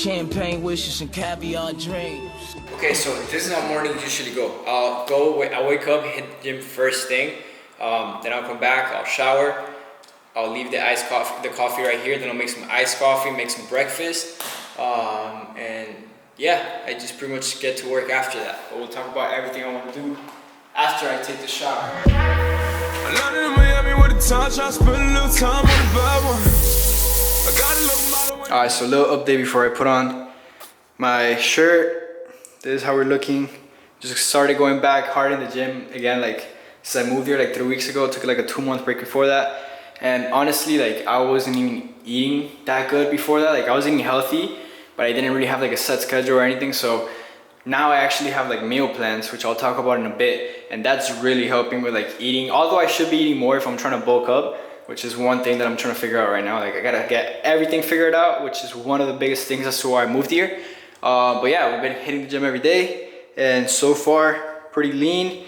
champagne wishes and caviar dreams. Okay, so this is how mornings usually go. I'll wake up, hit the gym first thing. Then I'll come back, I'll shower. I'll leave the coffee right here. Then I'll make some iced coffee, make some breakfast. And yeah, I just pretty much get to work after that. But we'll talk about everything I want to do after I take the shower. Alright, so a little update before I put on my shirt. This is how we're looking. Just started going back hard in the gym again, like since I moved here like 3 weeks ago. Took like a 2-month break before that. And honestly, like I wasn't even eating that good before that. Like I was eating healthy, but I didn't really have like a set schedule or anything. So now I actually have like meal plans, which I'll talk about in a bit. And that's really helping with like eating. Although I should be eating more if I'm trying to bulk up, which is one thing that I'm trying to figure out right now. Like I gotta get everything figured out, which is one of the biggest things as to why I moved here. But yeah, we've been hitting the gym every day. And so far, pretty lean.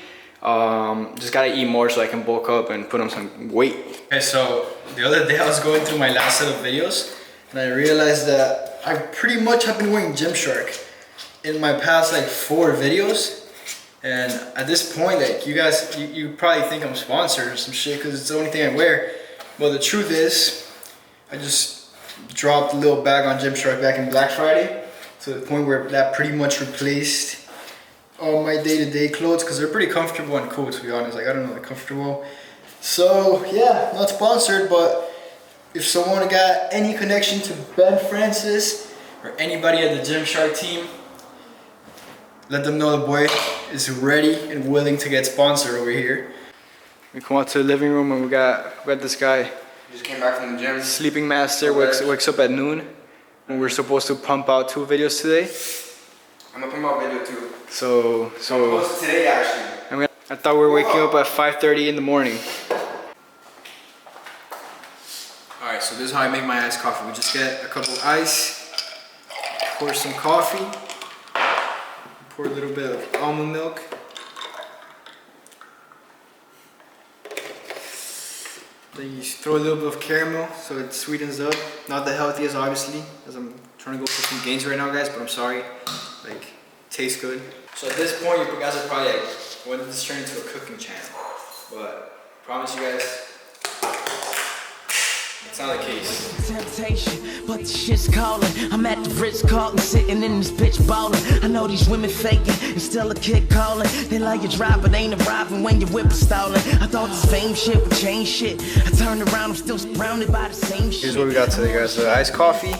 Just gotta eat more so I can bulk up and put on some weight. Okay, so the other day I was going through my last set of videos and I realized that I pretty much have been wearing Gymshark in my past like 4 videos. And at this point, like you guys, you probably think I'm sponsored or some shit because it's the only thing I wear. Well, the truth is, I just dropped a little bag on Gymshark back in Black Friday to the point where that pretty much replaced all my day-to-day clothes because they're pretty comfortable and cool, to be honest. Like I don't know, they're comfortable. So yeah, not sponsored, but if someone got any connection to Ben Francis or anybody at the Gymshark team, let them know the boy is ready and willing to get sponsored over here. We come out to the living room and we got this guy. Just came back from the gym. Sleeping Master wakes up at noon when we're supposed to pump out 2 videos today. I'm gonna pump out video too. So today actually. I thought we were waking up at 5:30 in the morning. Alright, so this is how I make my iced coffee. We just get a cup of ice, pour some coffee, pour a little bit of almond milk. Then you throw a little bit of caramel so it sweetens up. Not the healthiest, obviously, as I'm trying to go for some gains right now, guys, but I'm sorry. Like, tastes good. So at this point, you guys are probably like, when did this turn into a cooking channel? But I promise you guys, it's not the case. Temptation, but the shit's calling. I'm at the Ritz-Carlton, sitting in this bitch ballin'. I know these women faking, and still a kid calling. They like you drive, but ain't arriving when your whip is stalling. I thought this fame shit would change shit. I turned around, I'm still surrounded by the same shit. Here's what we got today, guys. The iced coffee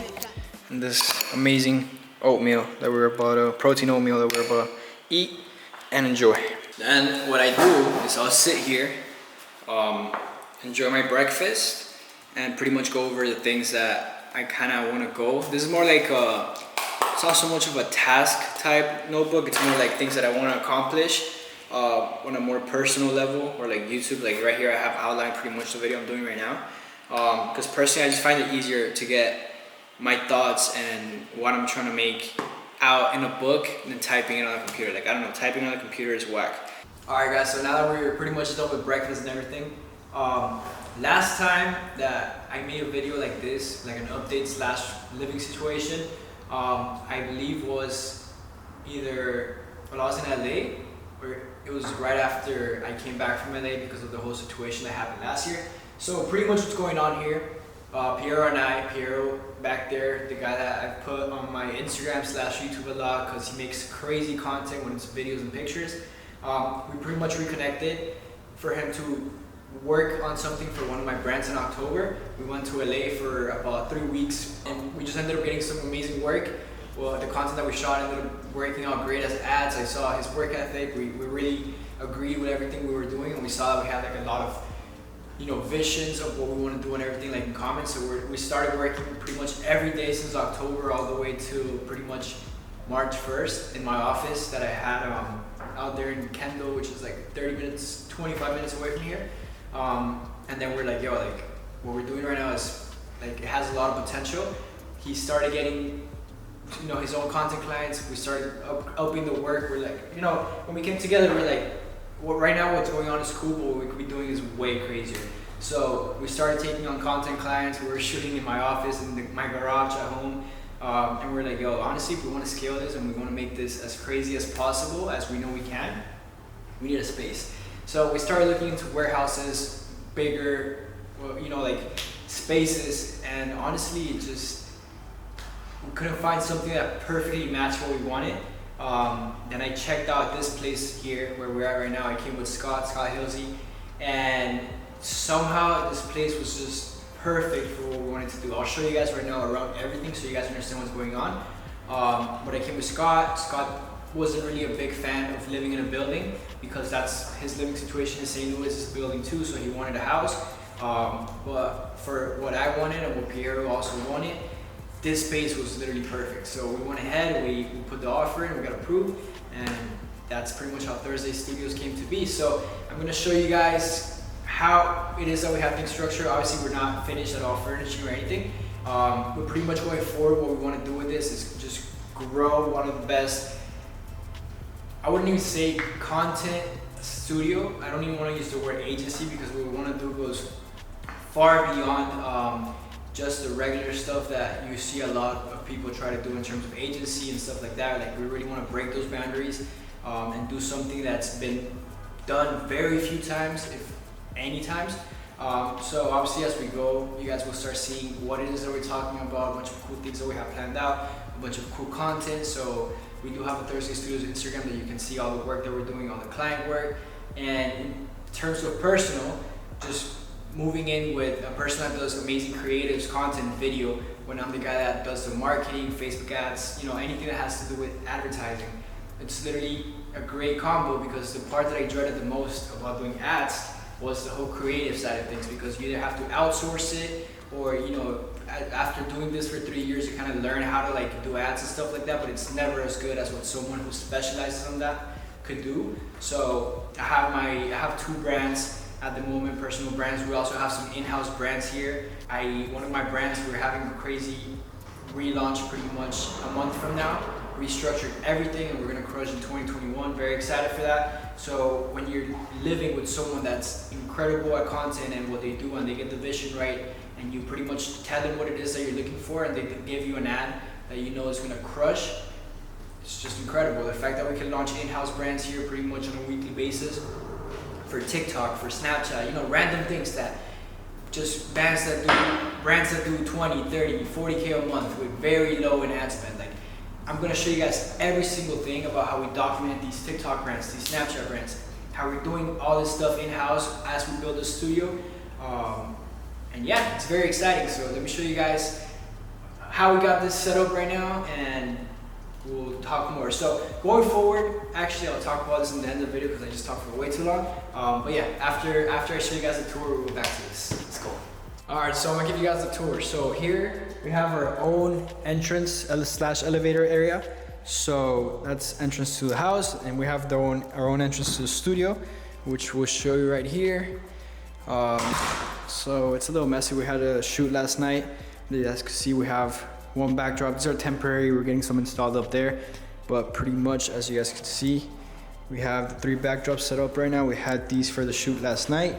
and this amazing oatmeal that we're about, protein oatmeal that we're about to eat and enjoy. Then what I do is I'll sit here, enjoy my breakfast, and pretty much go over the things that I kind of want to go. This is more like it's not so much of a task type notebook. It's more like things that I want to accomplish on a more personal level, or like YouTube. Like right here, I have outlined pretty much the video I'm doing right now. Because personally, I just find it easier to get my thoughts and what I'm trying to make out in a book than typing it on a computer. Like I don't know, typing on a computer is whack. All right, guys. So now that we're pretty much done with breakfast and everything. Last time that I made a video like this, like an update / living situation, I believe was either when I was in LA, or it was right after I came back from LA because of the whole situation that happened last year. So pretty much what's going on here, Piero back there, the guy that I put on my Instagram / YouTube a lot because he makes crazy content when it's videos and pictures. We pretty much reconnected for him to work on something for one of my brands in October. We went to LA for about 3 weeks and we just ended up getting some amazing work. Well, the content that we shot ended up working out great as ads. I saw his work ethic. We really agreed with everything we were doing, and we saw that we had like a lot of, you know, visions of what we want to do and everything like in common. So we started working pretty much every day since October all the way to pretty much March 1st in my office that I had out there in Kendall, which is like 25 minutes away from here. And then we're like, yo, like what we're doing right now is like, it has a lot of potential. He started getting, you know, his own content clients. We started upping the work. We're like, you know, when we came together, we're like, well, right now what's going on is cool, but what we could be doing is way crazier. So we started taking on content clients. We were shooting in my office, in my garage at home. And we're like, yo, honestly, if we want to scale this and we want to make this as crazy as possible, as we know we can, we need a space. So we started looking into warehouses, bigger, you know, like spaces, and honestly, it just, we couldn't find something that perfectly matched what we wanted. Then I checked out this place here where we're at right now. I came with Scott Hilsey, and somehow this place was just perfect for what we wanted to do. I'll show you guys right now around everything so you guys understand what's going on. But I came with Scott. Scott wasn't really a big fan of living in a building because that's his living situation in St. Louis is a building too, so he wanted a house. But for what I wanted and what Piero also wanted, this space was literally perfect. So we went ahead, we put the offer in, we got approved, and that's pretty much how Thursday Studios came to be. So I'm gonna show you guys how it is that we have things structured. Obviously we're not finished at all furnishing or anything. But pretty much going forward, what we wanna do with this is just grow one of the best, I wouldn't even say content studio. I don't even wanna use the word agency because what we wanna do goes far beyond just the regular stuff that you see a lot of people try to do in terms of agency and stuff like that. Like we really want to break those boundaries and do something that's been done very few times, if any times. So obviously as we go, you guys will start seeing what it is that we're talking about, a bunch of cool things that we have planned out, a bunch of cool content. So we do have a Thursday Studios Instagram that you can see all the work that we're doing, all the client work. And in terms of personal, just moving in with a person that does amazing creatives, content, video, when I'm the guy that does the marketing, Facebook ads, you know, anything that has to do with advertising. It's literally a great combo because the part that I dreaded the most about doing ads was the whole creative side of things, because you either have to outsource it or, you know, after doing this for 3 years, you kind of learn how to like do ads and stuff like that, but it's never as good as what someone who specializes on that could do. So I have 2 brands at the moment, personal brands. We also have some in-house brands here. One of my brands, we're having a crazy relaunch pretty much a month from now. Restructured everything and we're gonna crush in 2021. Very excited for that. So when you're living with someone that's incredible at content and what they do and they get the vision right, and you pretty much tell them what it is that you're looking for and they give you an ad that you know is gonna crush, it's just incredible. The fact that we can launch in-house brands here pretty much on a weekly basis, for TikTok, for Snapchat, you know, random things that just brands that do 20, 30, 40K a month with very low in ad spend. Like, I'm gonna show you guys every single thing about how we document these TikTok brands, these Snapchat brands, how we're doing all this stuff in-house as we build the studio. And yeah, it's very exciting. So let me show you guys how we got this set up right now, and we'll talk more. So going forward, actually I'll talk about this in the end of the video because I just talked for way too long. But yeah, after I show you guys the tour, we'll go back to this. Let's go. All right, so I'm gonna give you guys the tour. So here we have our own entrance slash elevator area. So that's entrance to the house, and we have our own entrance to the studio, which we'll show you right here. So it's a little messy. We had a shoot last night. You guys can see we have one backdrop. These are temporary. We're getting some installed up there, but pretty much as you guys can see, we have the 3 backdrops set up right now. We had these for the shoot last night.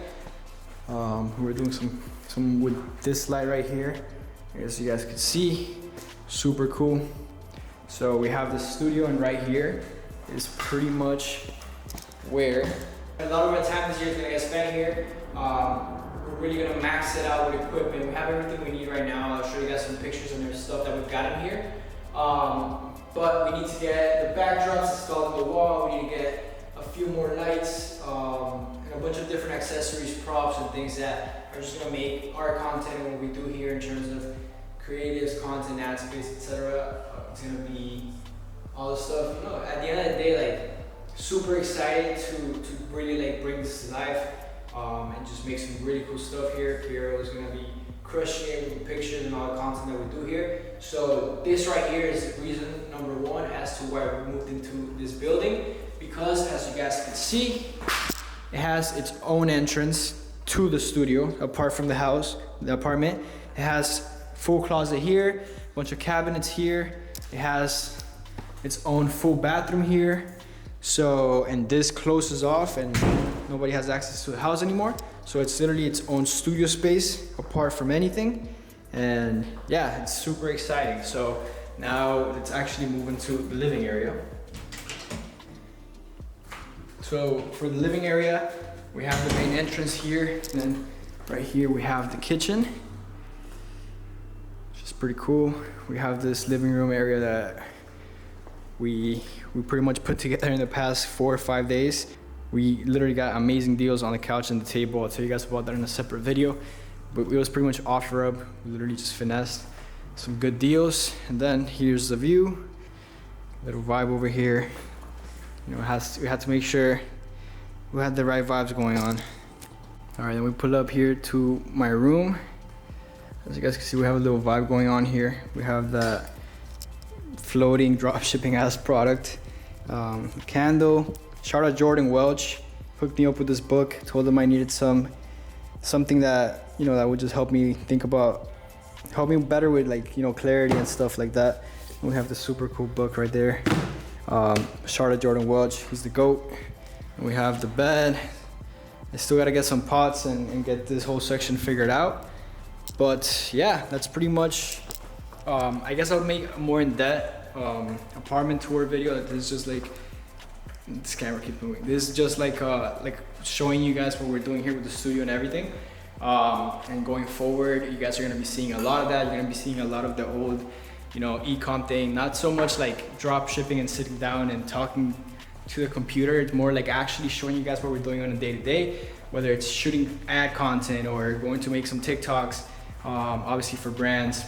We're doing some with this light right here, as you guys can see, super cool. So we have the studio, and right here is pretty much where a lot of our time this year is gonna get spent here. We're really gonna max it out with equipment. We have everything we need right now. I'll show you guys some pictures and there's stuff that we've got in here. But we need to get the backdrops installed on the wall. We need to get a few more lights and a bunch of different accessories, props, and things that are just gonna make our content and what we do here in terms of creatives, content, ad space, etc. It's gonna be all the stuff. You know, at the end of the day, like, super excited to really like bring this to life. And just make some really cool stuff here. Piero is gonna be crushing it with the pictures and all the content that we do here. So this right here is reason number 1 as to why we moved into this building, because as you guys can see, it has its own entrance to the studio, apart from the house, the apartment. It has full closet here, a bunch of cabinets here. It has its own full bathroom here. So, and this closes off and nobody has access to the house anymore. So it's literally its own studio space apart from anything. And yeah, it's super exciting. So Now let's actually move into the living area. So for the living area, we have the main entrance here, and then right here we have the kitchen, which is pretty cool. We have this living room area that we pretty much put together in the past 4 or 5 days. We literally got amazing deals on the couch and the table. I'll tell you guys about that in a separate video. But it was pretty much offer up. We literally just finessed some good deals. And then here's the view. Little vibe over here. You know, we had to make sure we had the right vibes going on. All right, then we pull up here to my room. As you guys can see, we have a little vibe going on here. We have the floating drop shipping ass product. Candle. Shout out Jordan Welch. Hooked me up with this book. Told him I needed something that, you know, that would just help me help me better with, like, you know, clarity and stuff like that. And we have this super cool book right there. Shout out Jordan Welch. He's the GOAT. And we have the bed. I still gotta get some pots and get this whole section figured out. But yeah, that's pretty much, I guess I'll make a more in-depth apartment tour video. This is just like, this camera keeps moving. This is just like showing you guys what we're doing here with the studio and everything. And going forward, you guys are gonna be seeing a lot of that. You're gonna be seeing a lot of the old, you know, e-com thing. Not so much like drop shipping and sitting down and talking to the computer. It's more like actually showing you guys what we're doing on a day-to-day, whether it's shooting ad content or going to make some TikToks, obviously for brands,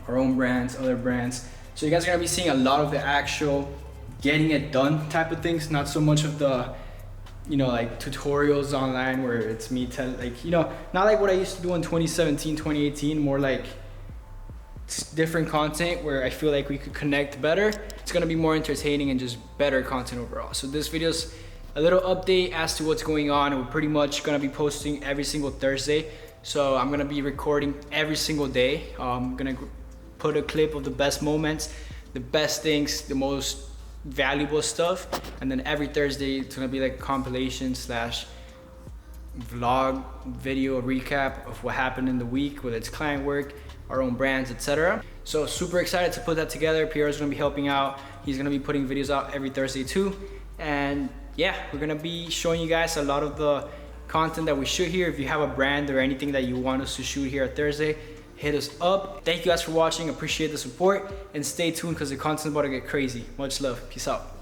our own brands, other brands. So you guys are gonna be seeing a lot of the actual getting it done type of things, not so much of the, you know, like tutorials online where it's me telling, like, you know, not like what I used to do in 2017, 2018, more like different content where I feel like we could connect better. It's gonna be more entertaining and just better content overall. So this video's a little update as to what's going on. We're pretty much gonna be posting every single Thursday. So I'm gonna be recording every single day. I'm gonna put a clip of the best moments, the best things, the most valuable stuff, and then every Thursday it's gonna be like compilation slash vlog video recap of what happened in the week, whether it's client work, our own brands, etc. So super excited to put that together. Pierre's gonna be helping out. He's gonna be putting videos out every Thursday too. And yeah, we're gonna be showing you guys a lot of the content that we shoot here. If you have a brand or anything that you want us to shoot here at Thursday, hit us up. Thank you guys for watching. Appreciate the support and stay tuned because the content's about to get crazy. Much love. Peace out.